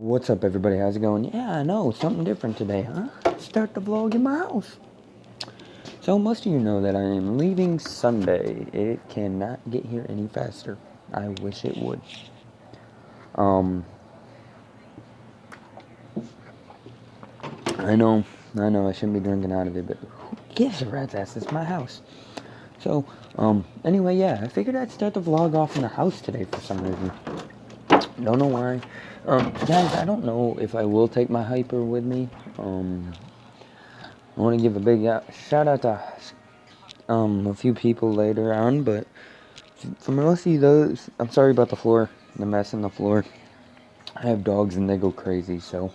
What's up, everybody? How's it going? Yeah, I know, something different today, huh? Start the vlog in my house. So, most of you know that I am leaving Sunday. It cannot get here any faster. I wish it would. Um, I know, I shouldn't be drinking out of it, but who gives a rat's ass? It's my house. So, anyway, yeah, I figured I'd start the vlog off in the house today for some reason. Don't know why. Guys, I don't know if I will take my hyper with me. I want to give a big shout out to a few people later on, but for most of those, I'm sorry about the floor, the mess on the floor. I have dogs and they go crazy, so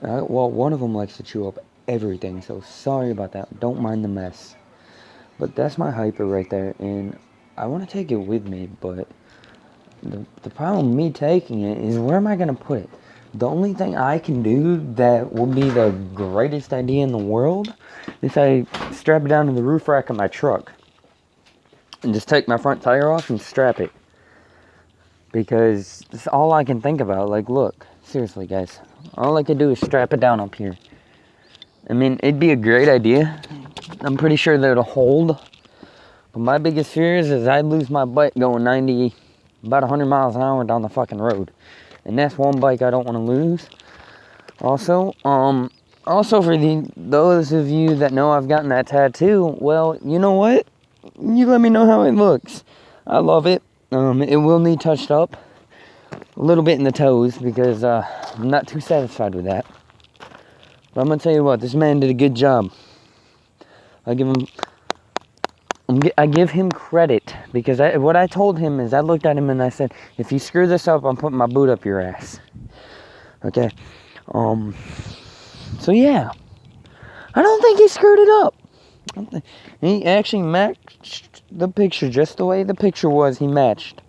well, one of them likes to chew up everything, so sorry about that. Don't mind the mess. But that's my hyper right there, and I want to take it with me, but the problem with me taking it is, where am I going to put it? The only thing I can do that will be the greatest idea in the world is I strap it down to the roof rack of my truck and just take my front tire off and strap it. Because it's all I can think about. Like, look, seriously, guys, all I could do is strap it down up here. I mean, it'd be a great idea. I'm pretty sure that it'll hold. But my biggest fear is I'd lose my bike going 90, about 100 miles an hour down the fucking road. And that's one bike I don't want to lose. Also for those of you that know I've gotten that tattoo, well, you know what? You let me know how it looks. I love it. It will need touched up a little bit in the toes because I'm not too satisfied with that. But I'm gonna tell you what, this man did a good job. I give him credit because what I told him is, I looked at him and I said, if you screw this up, I'm putting my boot up your ass. Okay. So yeah, I don't think he screwed it up. He actually matched the picture just the way the picture was. He matched.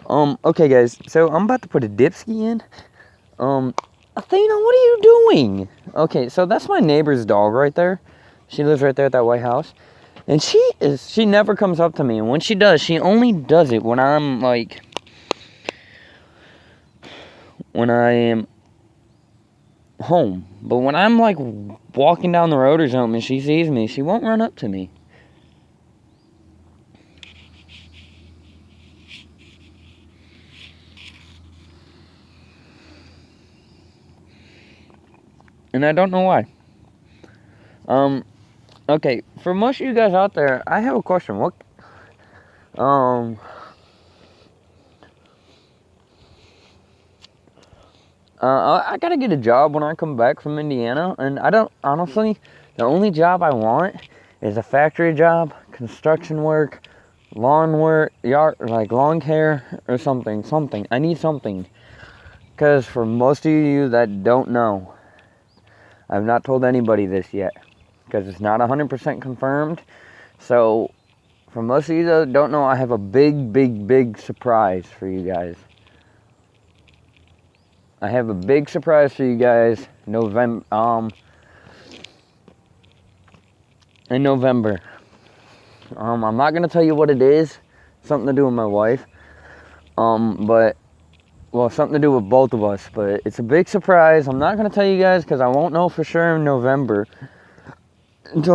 Okay, guys. So I'm about to put a dipski in. Athena, what are you doing? Okay, so that's my neighbor's dog right there. She lives right there at that white house. And she never comes up to me. And when she does, she only does it when I'm like, when I am home. But when I'm like walking down the road or something and she sees me, she won't run up to me. And I don't know why. Okay, for most of you guys out there, I have a question. I gotta get a job when I come back from Indiana, and honestly, the only job I want is a factory job, construction work, lawn work, yard, like lawn care, or something. I need something. Because for most of you that don't know, I've not told anybody this yet, because it's not 100% confirmed. So, for most of you that don't know, I have a big surprise for you guys. I have a big surprise for you guys in November. I'm not gonna tell you what it is. Something to do with my wife. Something to do with both of us. But it's a big surprise. I'm not gonna tell you guys because I won't know for sure until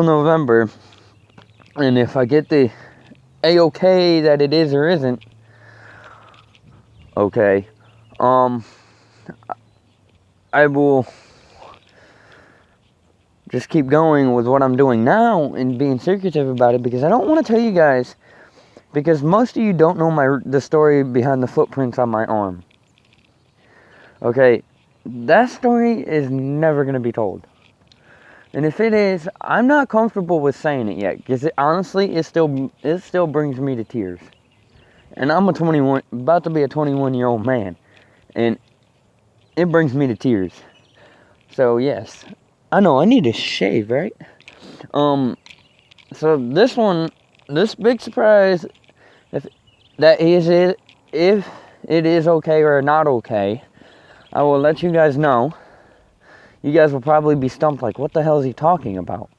November. And if I get the A-okay that it is or isn't okay, I will just keep going with what I'm doing now and being secretive about it, because I don't want to tell you guys, because most of you don't know the story behind the footprints on my arm. Okay, that story is never going to be told. And if it is, I'm not comfortable with saying it yet, because honestly, it still brings me to tears. And I'm about to be a 21-year-old man, and it brings me to tears. So yes, I know I need to shave, right? So this big surprise, if it is okay or not okay, I will let you guys know. You guys will probably be stumped, like, what the hell is he talking about?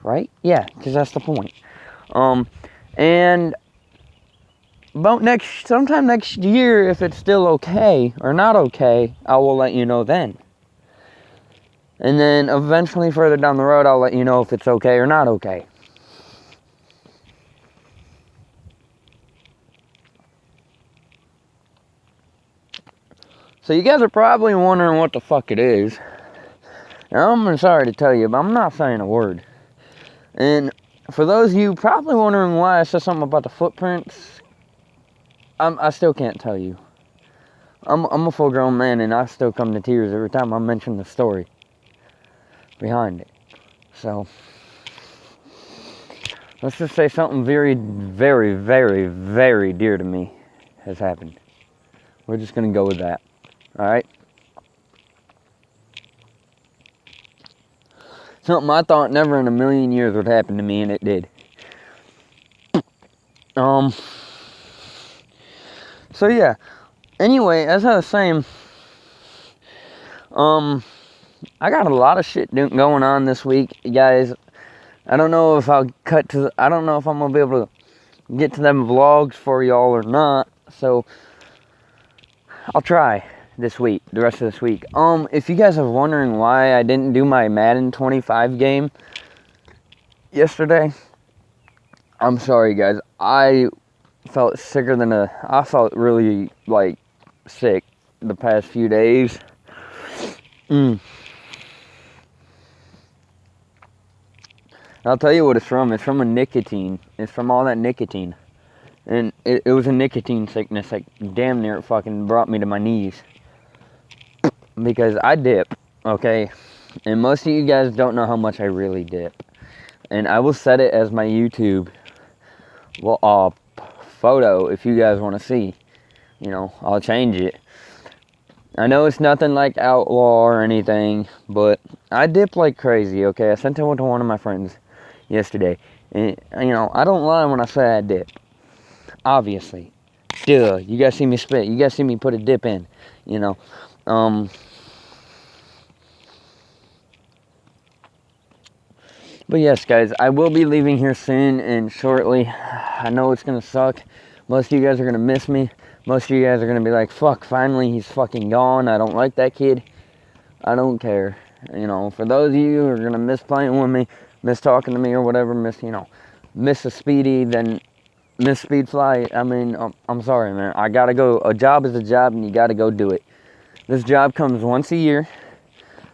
Right? Yeah, because that's the point. And sometime next year, if it's still okay or not okay, I will let you know then. And then eventually further down the road, I'll let you know if it's okay or not okay. So you guys are probably wondering what the fuck it is. Now, I'm sorry to tell you, but I'm not saying a word. And for those of you probably wondering why I said something about the footprints, I still can't tell you. I'm a full-grown man, and I still come to tears every time I mention the story behind it. So, let's just say something very, very, very, very dear to me has happened. We're just going to go with that. Alright? Something I thought never in a million years would happen to me, and it did. So yeah. Anyway, as I was saying, I got a lot of shit going on this week, guys. I don't know if I don't know if I'm gonna be able to get to them vlogs for y'all or not. So I'll try this week, the rest of this week. If you guys are wondering why I didn't do my Madden 25 game yesterday, I'm sorry, guys. I felt sicker than I felt really, like, sick the past few days. I'll tell you what it's from. It's from a nicotine. It's from all that nicotine. And it was a nicotine sickness. Like, damn near it fucking brought me to my knees. Because I dip, okay? And most of you guys don't know how much I really dip. And I will set it as my YouTube photo if you guys want to see. You know, I'll change it. I know it's nothing like outlaw or anything, but I dip like crazy, okay? I sent it to one of my friends yesterday. And, you know, I don't lie when I say I dip. Obviously. Duh. You guys see me spit. You guys see me put a dip in, you know. But yes, guys, I will be leaving here soon and shortly. I know it's going to suck. Most of you guys are going to miss me. Most of you guys are going to be like, fuck, finally he's fucking gone. I don't like that kid. I don't care. You know, for those of you who are going to miss playing with me, miss talking to me or whatever, miss a Speedy, then miss Speed Fly. I mean, I'm sorry, man. I got to go. A job is a job, and you got to go do it. This job comes once a year.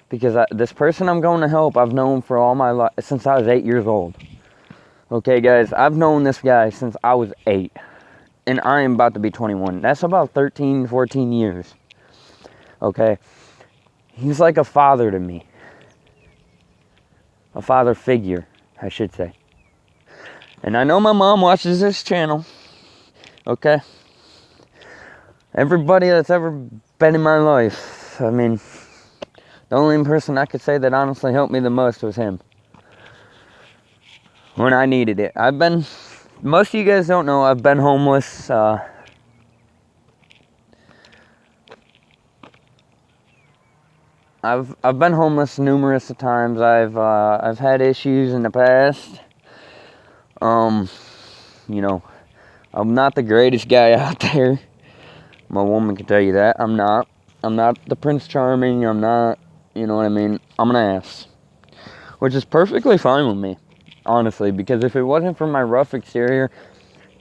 Because this person I'm going to help, I've known for all my life, since I was 8 years old. Okay, guys, I've known this guy since I was 8. And I am about to be 21. That's about 13, 14 years. Okay? He's like a father to me. A father figure, I should say. And I know my mom watches this channel. Okay? Everybody that's ever been in my life, I mean, the only person I could say that honestly helped me the most was him. When I needed it. Most of you guys don't know, I've been homeless. I've been homeless numerous times. I've had issues in the past. You know, I'm not the greatest guy out there. My woman can tell you that. I'm not the Prince Charming. I'm not, you know what I mean? I'm an ass. Which is perfectly fine with me, honestly, because if it wasn't for my rough exterior,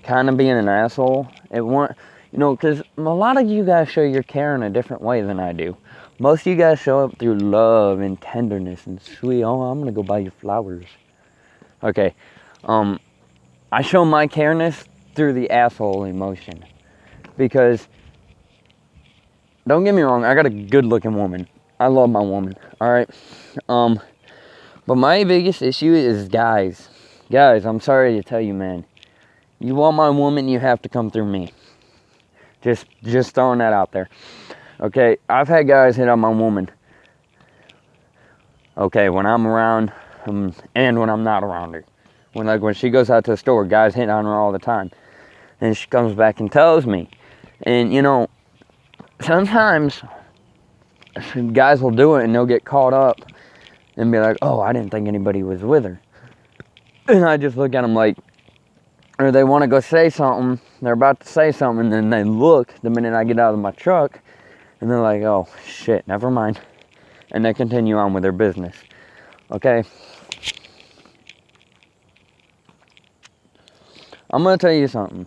kind of being an asshole, because a lot of you guys show your care in a different way than I do. Most of you guys show up through love and tenderness and sweet, oh, I'm going to go buy you flowers. Okay, I show my careness through the asshole emotion. Because, don't get me wrong, I got a good-looking woman. I love my woman, alright? But my biggest issue is guys. Guys, I'm sorry to tell you, man. You want my woman, you have to come through me. Just throwing that out there. Okay, I've had guys hit on my woman. Okay, when I'm around, and when I'm not around her. When she goes out to the store, guys hit on her all the time. And she comes back and tells me. And, you know, sometimes guys will do it and they'll get caught up and be like, oh, I didn't think anybody was with her. And I just look at them like, or they want to go say something, they're about to say something, and then they look the minute I get out of my truck, and they're like, oh, shit, never mind. And they continue on with their business. Okay? I'm going to tell you something.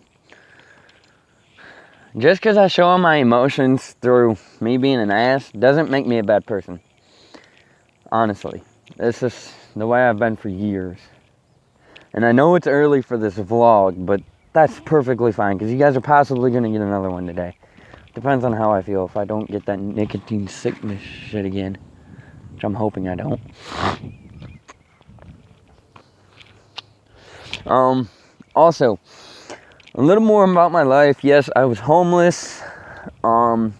Just because I show my emotions through me being an ass doesn't make me a bad person. Honestly. This is the way I've been for years. And I know it's early for this vlog, but that's perfectly fine, because you guys are possibly going to get another one today. Depends on how I feel. If I don't get that nicotine sickness shit again, which I'm hoping I don't. Also, a little more about my life. Yes, I was homeless. I've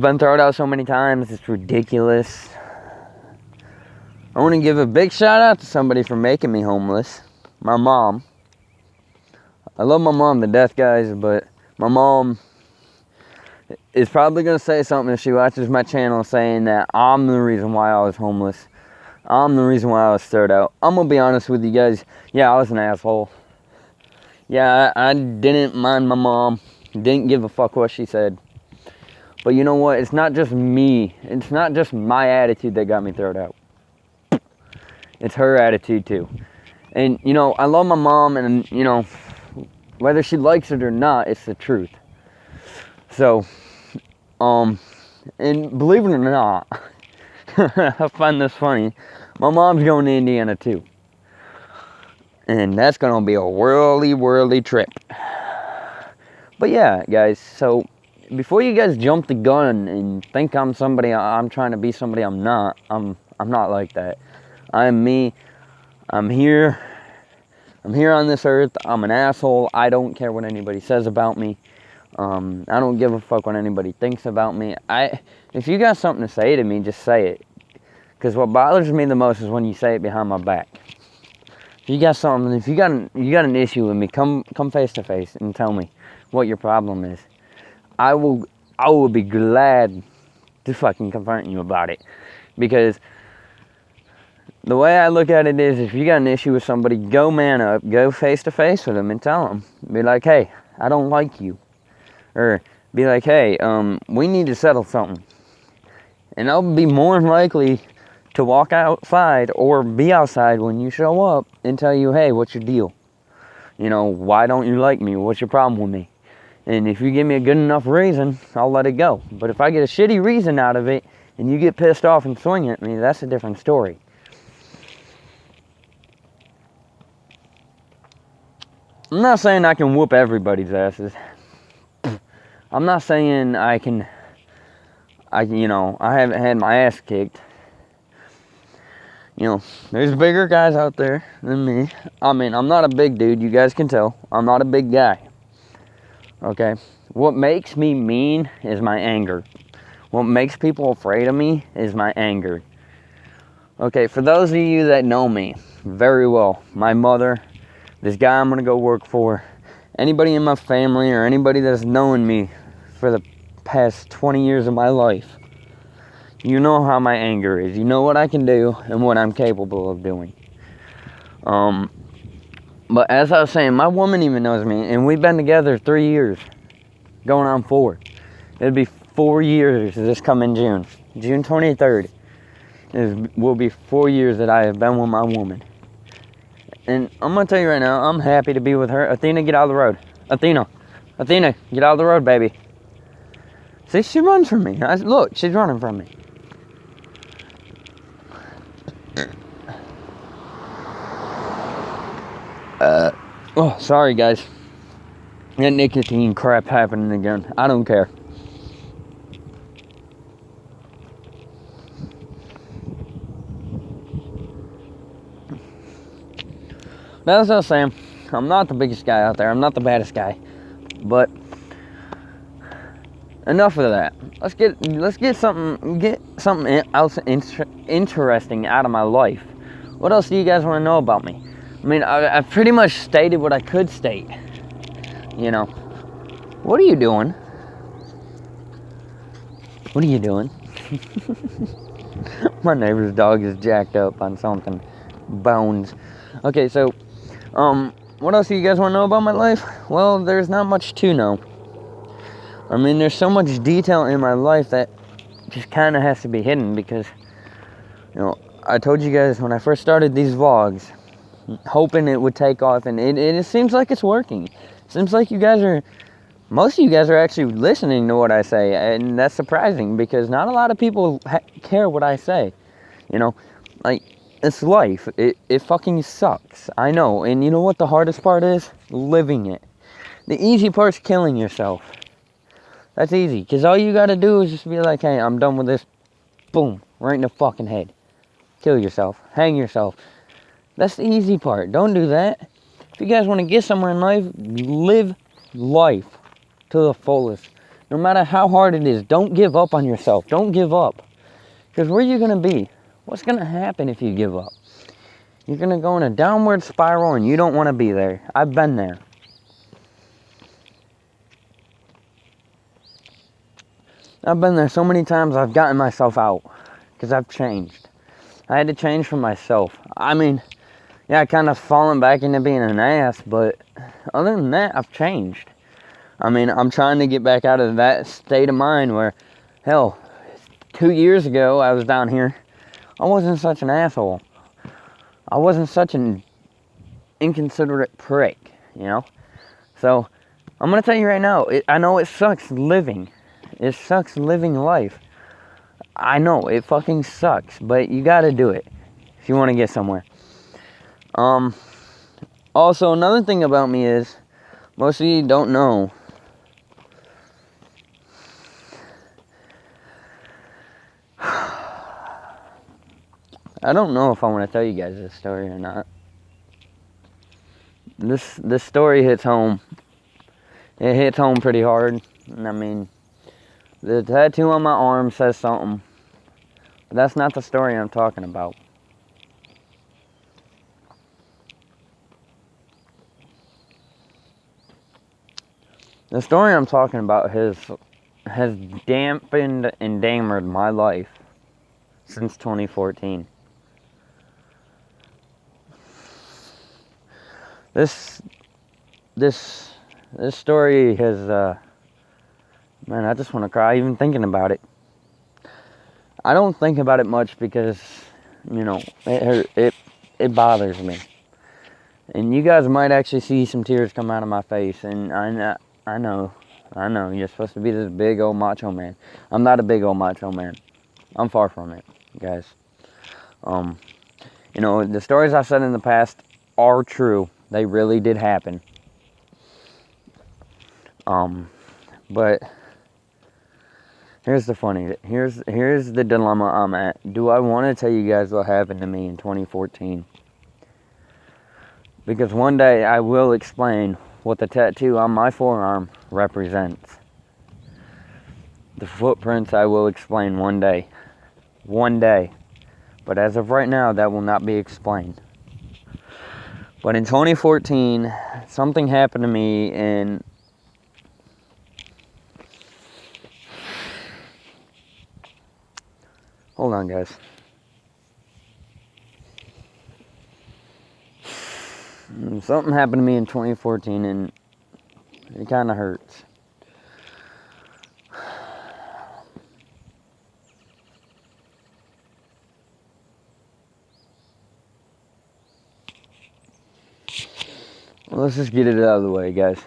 been thrown out so many times, it's ridiculous. I want to give a big shout out to somebody for making me homeless. My mom. I love my mom to death, guys, but my mom is probably going to say something if she watches my channel saying that I'm the reason why I was homeless. I'm the reason why I was thrown out. I'm going to be honest with you guys. Yeah, I was an asshole. Yeah, I didn't mind my mom. Didn't give a fuck what she said. But you know what? It's not just me. It's not just my attitude that got me thrown out. It's her attitude too. And, you know, I love my mom, and, you know, whether she likes it or not, it's the truth. So, and believe it or not, I find this funny. My mom's going to Indiana too. And that's going to be a whirly trip. But yeah, guys, so before you guys jump the gun and think I'm somebody, I'm trying to be somebody I'm not. I'm not like that. I'm me. I'm here on this earth. I'm an asshole. I don't care what anybody says about me. I don't give a fuck what anybody thinks about me. If you got something to say to me, just say it. Because what bothers me the most is when you say it behind my back. If you got something, if you got an issue with me, come face to face and tell me what your problem is. I will be glad to fucking confront you about it. Because the way I look at it is, if you got an issue with somebody, go man up, go face to face with them and tell them. Be like, hey, I don't like you. Or be like, hey, we need to settle something. And I'll be more than likely to walk outside or be outside when you show up and tell you, hey, what's your deal? You know, why don't you like me? What's your problem with me? And if you give me a good enough reason, I'll let it go. But if I get a shitty reason out of it and you get pissed off and swing at me, that's a different story. I'm not saying I can whoop everybody's asses. I'm not saying I haven't had my ass kicked. You know, there's bigger guys out there than me. I mean, I'm not a big dude, you guys can tell. I'm not a big guy. Okay? What makes me mean is my anger. What makes people afraid of me is my anger. Okay, for those of you that know me very well, my mother, this guy I'm going to go work for, anybody in my family or anybody that's known me for the past 20 years of my life, you know how my anger is. You know what I can do and what I'm capable of doing. But as I was saying, my woman even knows me, and we've been together 3 years, going on 4. It'll be 4 years this coming June. June 23rd will be 4 years that I have been with my woman. And I'm going to tell you right now, I'm happy to be with her. Athena, get out of the road. Athena, get out of the road, baby. See, she runs from me. Look, she's running from me. Oh, sorry, guys. That nicotine crap happening again. I don't care. That's what I was saying. I'm not the biggest guy out there. I'm not the baddest guy. But enough of that. Let's get something else interesting out of my life. What else do you guys want to know about me? I mean, I've pretty much stated what I could state. You know. What are you doing? What are you doing? My neighbor's dog is jacked up on something. Bones. Okay, so, what else do you guys want to know about my life? Well, there's not much to know. I mean, there's so much detail in my life that just kind of has to be hidden because, you know, I told you guys when I first started these vlogs, hoping it would take off, and it seems like it's working. It seems like most of you guys are actually listening to what I say, and that's surprising because not a lot of people care what I say. You know, like, it's life. It fucking sucks. I know, and you know what the hardest part is? Living it. The easy part's killing yourself. That's easy, because all you gotta do is just be like, hey, I'm done with this. Boom, right in the fucking head. Kill yourself. Hang yourself. That's the easy part. Don't do that. If you guys want to get somewhere in life, live life to the fullest. No matter how hard it is, don't give up on yourself. Don't give up. Because where are you gonna be? What's gonna happen if you give up? You're gonna go in a downward spiral, and you don't want to be there. I've been there. I've been there so many times. I've gotten myself out because I've changed. I had to change for myself. I mean, yeah, I kind of fallen back into being an ass, but other than that, I've changed. I mean, I'm trying to get back out of that state of mind where, hell, 2 years ago I was down here. I wasn't such an asshole. I wasn't such an inconsiderate prick, you know? So, I'm going to tell you right now, I know it sucks living. It sucks living life. I know, it fucking sucks, but you gotta do it if you want to get somewhere. Also, another thing about me is, most of you don't know, I don't know if I want to tell you guys this story or not. This story hits home. It hits home pretty hard. I mean, the tattoo on my arm says something. But that's not the story I'm talking about. The story I'm talking about has dampened and damered my life since 2014. This story has, man, I just want to cry even thinking about it. I don't think about it much because, you know, it bothers me. And you guys might actually see some tears come out of my face, and I know, you're supposed to be this big old macho man. I'm not a big old macho man. I'm far from it, guys. You know, the stories I've said in the past are true. They really did happen. But here's the dilemma I'm at. Do I want to tell you guys what happened to me in 2014? Because one day I will explain what the tattoo on my forearm represents. The footprints I will explain one day. One day. But as of right now, that will not be explained. But in 2014, something happened to me, and hold on, guys. Something happened to me in 2014, and it kind of hurts. Well, let's just get it out of the way, guys.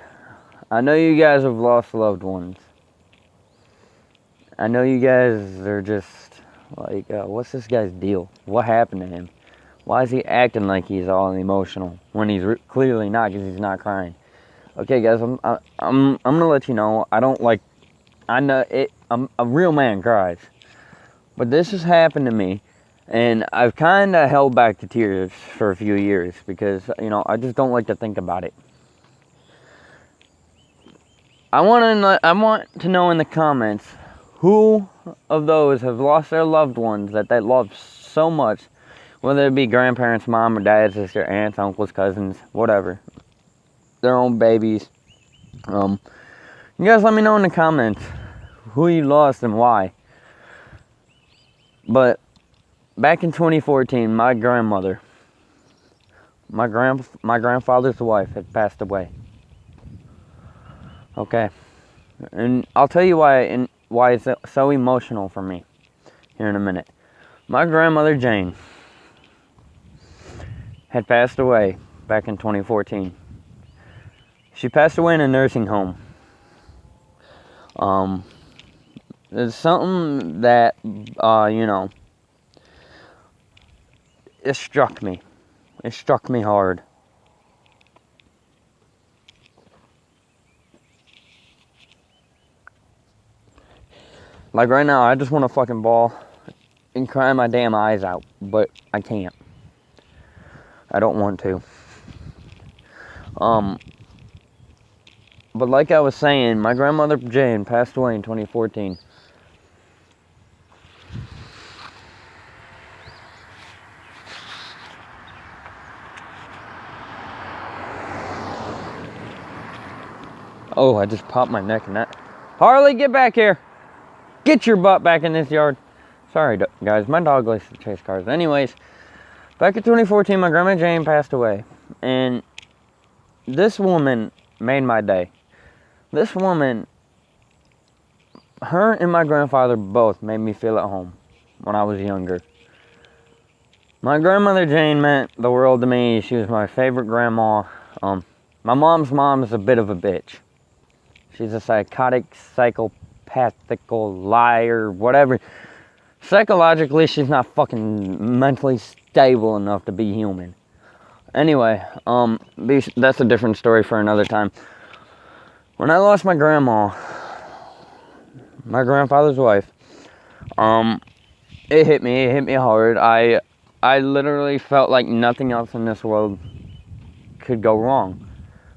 I know you guys have lost loved ones. I know you guys are just like, what's this guy's deal? What happened to him? Why is he acting like he's all emotional when he's clearly not, because he's not crying? Okay, guys, I'm gonna let you know. I know it. A real man cries, but this has happened to me, and I've kind of held back the tears for a few years because, you know, I just don't like to think about it. I want to know in the comments who of those have lost their loved ones that they love so much, whether it be grandparents, mom or dad, sister, aunts, uncles, cousins, whatever, their own babies. You guys let me know in the comments who you lost and why. But back in 2014, my grandmother my grandfather's wife had passed away. Okay, and I'll tell you why it's so emotional for me here in a minute. My grandmother Jane had passed away back in 2014. She passed away in a nursing home. It's something that it struck me. It struck me hard. Like right now, I just want to fucking bawl and cry my damn eyes out, but I can't. I don't want to. But like I was saying, my grandmother Jane passed away in 2014. Oh, I just popped my neck in that. Harley, get back here. Get your butt back in this yard. Sorry, guys. My dog likes to chase cars. Anyways, back in 2014, my grandma Jane passed away. And this woman made my day. This woman, her and my grandfather both made me feel at home when I was younger. My grandmother Jane meant the world to me. She was my favorite grandma. My mom's mom is a bit of a bitch. She's a psychotic, psychopathical liar, whatever. Psychologically, she's not fucking mentally stable enough to be human. Anyway, that's a different story for another time. When I lost my grandma, my grandfather's wife, it hit me hard. I literally felt like nothing else in this world could go wrong.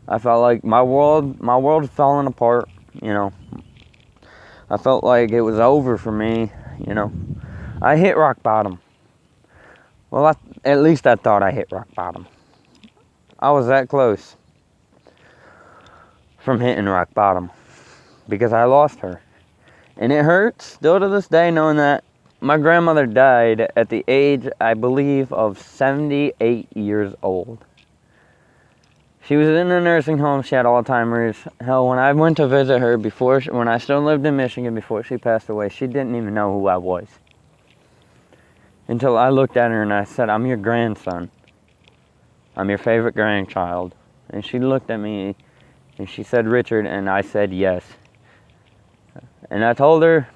I felt like my world falling apart, I felt like it was over for me, I hit rock bottom. Well, at least I thought I hit rock bottom. I was that close from hitting rock bottom because I lost her. And it hurts still to this day knowing that my grandmother died at the age, I believe, of 78 years old. She was in a nursing home. She had Alzheimer's. Hell, when I went to visit her when I still lived in Michigan before she passed away, she didn't even know who I was. Until I looked at her and I said, "I'm your grandson. I'm your favorite grandchild." And she looked at me and she said, "Richard," and I said, "Yes." And I told her,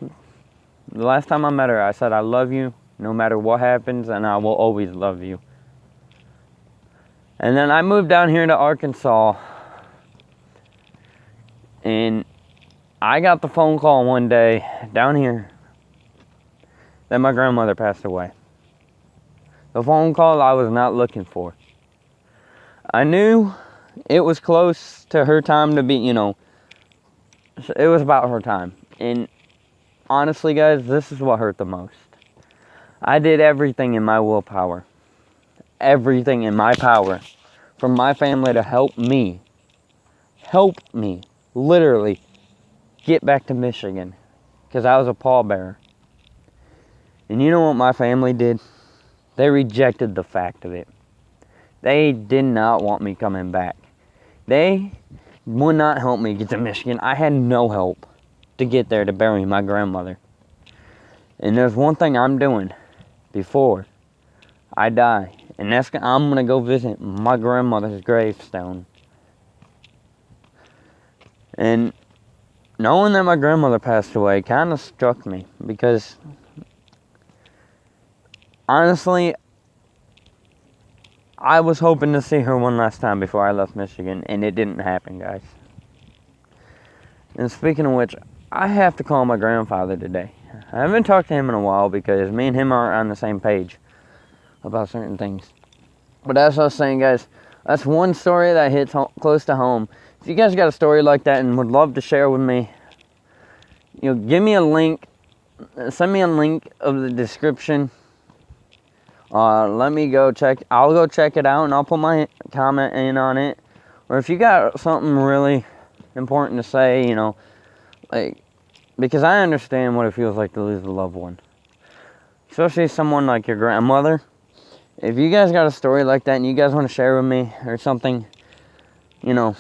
the last time I met her, I said, "I love you no matter what happens, and I will always love you." And then I moved down here to Arkansas, and I got the phone call one day down here that my grandmother passed away. The phone call I was not looking for. I knew it was close to her time to be, it was about her time. And honestly, guys, this is what hurt the most. I did everything in my willpower. Everything in my power for my family to help me, literally, get back to Michigan, because I was a pallbearer. And you know what my family did? They rejected the fact of it. They did not want me coming back. They would not help me get to Michigan. I had no help to get there to bury my grandmother. And there's one thing I'm doing before I die, and I'm going to go visit my grandmother's gravestone. And knowing that my grandmother passed away kind of struck me, because honestly, I was hoping to see her one last time before I left Michigan, and it didn't happen, guys. And speaking of which, I have to call my grandfather today. I haven't talked to him in a while because me and him aren't on the same page about certain things. But as I was saying, guys, that's one story that hits close to home. If you guys got a story like that and would love to share with me, give me a link. Send me a link of the description. Let me go check. I'll go check it out and I'll put my comment in on it. Or if you got something really important to say, because I understand what it feels like to lose a loved one. Especially someone like your grandmother. if you guys got a story like that and you guys want to share with me or something, you know,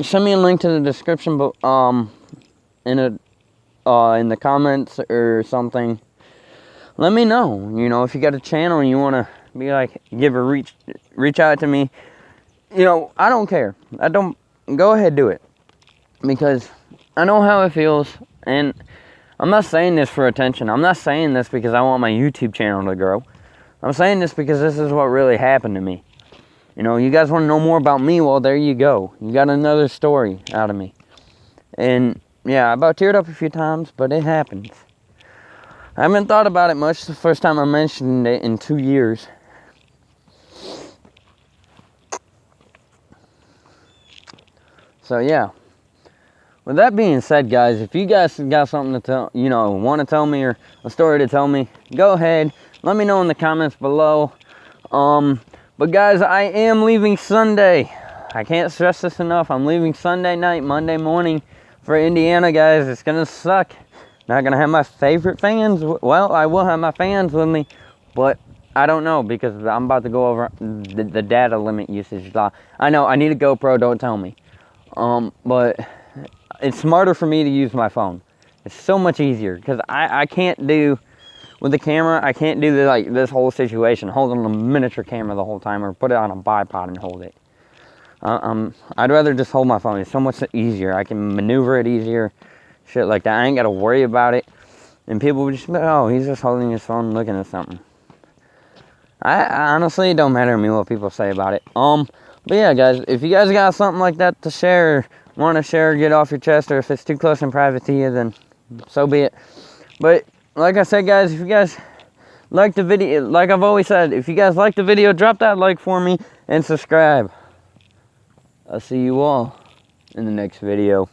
send me a link to the description, in the comments or something. Let me know, you know, if you got a channel and you want to be like, reach out to me, you know, I don't care. Go ahead, do it, because I know how it feels, and I'm not saying this for attention. I'm not saying this because I want my YouTube channel to grow. I'm saying this because this is what really happened to me. You know, you guys want to know more about me? Well, there you go. You got another story out of me. And yeah, I about teared up a few times, but it happens. I haven't thought about it much. The first time I mentioned it in 2 years. So yeah. With that being said, guys, if you guys got something to tell, you know, want to tell me or a story to tell me, go ahead. Let me know in the comments below. But guys, I am leaving Sunday. I can't stress this enough. I'm leaving Sunday night, Monday morning for Indiana, guys. It's going to suck. Not going to have my favorite fans. Well, I will have my fans with me, but I don't know, because I'm about to go over the data limit usage law. I know, I need a GoPro, don't tell me. But it's smarter for me to use my phone. It's so much easier, because I can't do, with the camera, I can't do this whole situation, holding a miniature camera the whole time, or put it on a bipod and hold it. I'd rather just hold my phone. It's so much easier. I can maneuver it easier, shit like that. I ain't got to worry about it. And people would just be like, oh, he's just holding his phone and looking at something. I honestly, it don't matter to me what people say about it. But yeah, guys, if you guys got something like that to share, want to share, get off your chest, or if it's too close and private to you, then so be it. But like I said, guys, if you guys like the video, like I've always said, if you guys like the video, drop that like for me and subscribe. I'll see you all in the next video.